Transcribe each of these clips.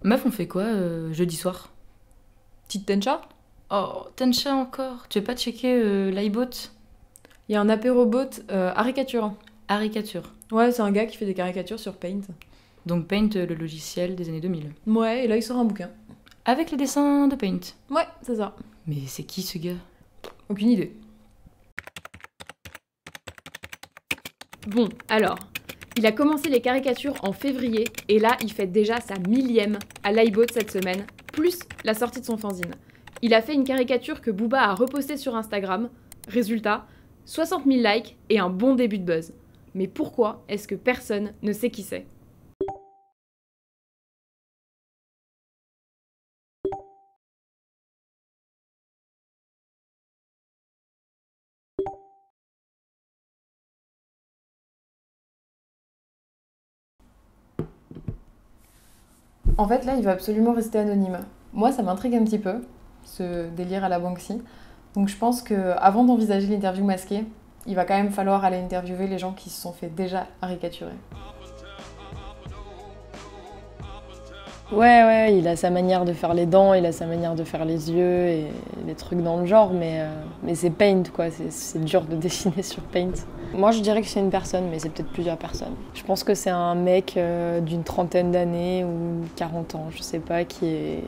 Meuf, on fait quoi jeudi soir? Petite tencha? Oh, Tencha encore. Tu veux pas checker l'iBot? Il y a un apérobot caricaturant. Caricature. Ouais, c'est un gars qui fait des caricatures sur Paint. Donc Paint, le logiciel des années 2000. Ouais, et là il sort un bouquin. Avec les dessins de Paint. Ouais, c'est ça. Mais c'est qui ce gars? Aucune idée. Bon, alors, il a commencé les caricatures en février et là, il fait déjà sa 1000e à l'iBot cette semaine, plus la sortie de son fanzine. Il a fait une caricature que Booba a repostée sur Instagram. Résultat, 60 000 likes et un bon début de buzz. Mais pourquoi est-ce que personne ne sait qui c'est? En fait, là, il va absolument rester anonyme. Moi, ça m'intrigue un petit peu, ce délire à la Banksy. Donc je pense qu'avant d'envisager l'interview masquée, il va quand même falloir aller interviewer les gens qui se sont fait déjà caricaturer. Ouais, il a sa manière de faire les dents, il a sa manière de faire les yeux et des trucs dans le genre, mais c'est Paint quoi, c'est dur de dessiner sur Paint. Moi je dirais que c'est une personne, mais c'est peut-être plusieurs personnes. Je pense que c'est un mec d'une trentaine d'années ou 40 ans, je sais pas, qui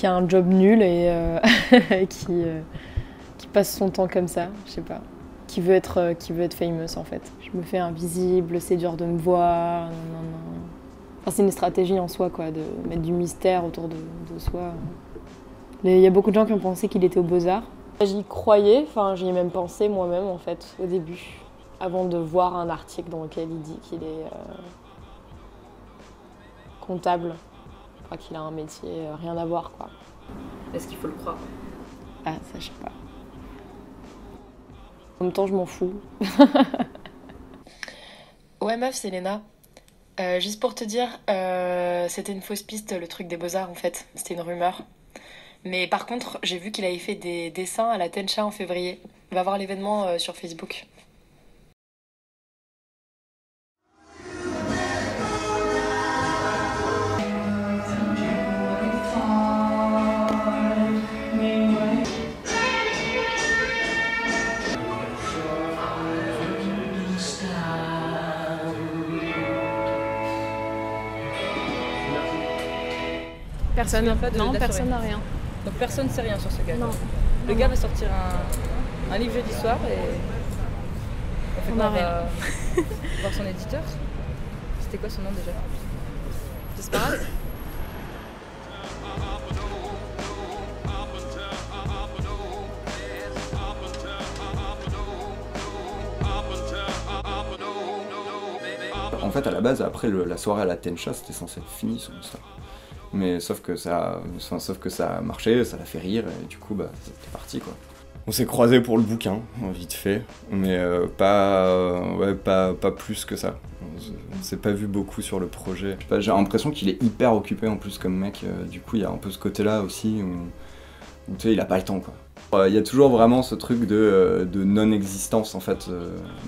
a un job nul et qui passe son temps comme ça, je sais pas. Qui veut être famous en fait. Je me fais invisible, c'est dur de me voir, nanana. Enfin, c'est une stratégie en soi, quoi, de mettre du mystère autour de soi. Il y a beaucoup de gens qui ont pensé qu'il était aux Beaux-Arts. J'y croyais, enfin j'y ai même pensé moi-même en fait, au début, avant de voir un article dans lequel il dit qu'il est comptable, enfin, qu'il a un métier rien à voir, quoi. Est-ce qu'il faut le croire? Ah, ça je sais pas. En même temps, je m'en fous. Ouais meuf, c'est Léna. Juste pour te dire, c'était une fausse piste le truc des Beaux-Arts en fait, c'était une rumeur. Mais par contre, j'ai vu qu'il avait fait des dessins à la Tencha en février. Va voir l'événement sur Facebook. Personne. souviens pas de Non, la personne soirée. n'a rien. Donc personne ne sait rien sur ce gars. Non. Le gars va sortir un livre jeudi soir et on fait On quoi? a On va voir son éditeur. C'était quoi son nom déjà? Disparate. En fait, à la base, après la soirée à la Tencha, c'était censé être fini son histoire. Mais sauf que ça a marché, ça l'a fait rire, et du coup, bah, c'était parti, quoi. On s'est croisés pour le bouquin, vite fait, mais pas plus que ça. On s'est pas vu beaucoup sur le projet. Je sais pas, j'ai l'impression qu'il est hyper occupé en plus comme mec, du coup, il y a un peu ce côté-là aussi, où tu sais, il a pas le temps, quoi. Il y a toujours vraiment ce truc de non-existence, en fait,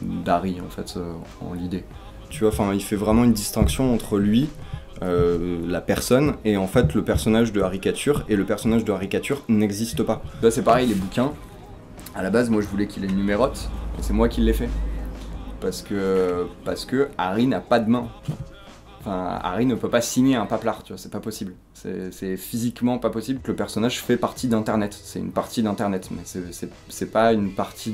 d'Harry, en fait, en l'idée. Tu vois, enfin, il fait vraiment une distinction entre lui, la personne, et en fait le personnage de caricature, et le personnage de caricature n'existe pas. Là c'est pareil, les bouquins, à la base moi je voulais qu'il ait une numérote, et c'est moi qui l'ai fait. Parce que Harry n'a pas de main. Enfin, Harry ne peut pas signer un paplard, tu vois, c'est pas possible. C'est physiquement pas possible. Le personnage fait partie d'Internet, c'est une partie d'Internet, mais c'est pas une partie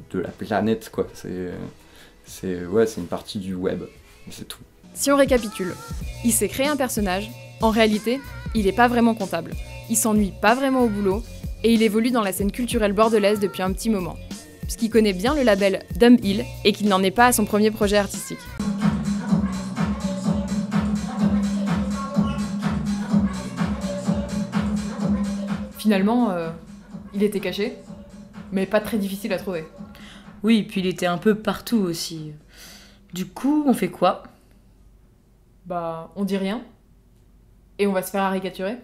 de la planète, quoi. C'est une partie du web, c'est tout. Si on récapitule, il s'est créé un personnage, en réalité, il n'est pas vraiment comptable, il s'ennuie pas vraiment au boulot, et il évolue dans la scène culturelle bordelaise depuis un petit moment, puisqu'il connaît bien le label Dumb Hill et qu'il n'en est pas à son premier projet artistique. Finalement, il était caché, mais pas très difficile à trouver. Oui, puis il était un peu partout aussi. Du coup, on fait quoi? Bah, on dit rien, et on va se faire caricaturer.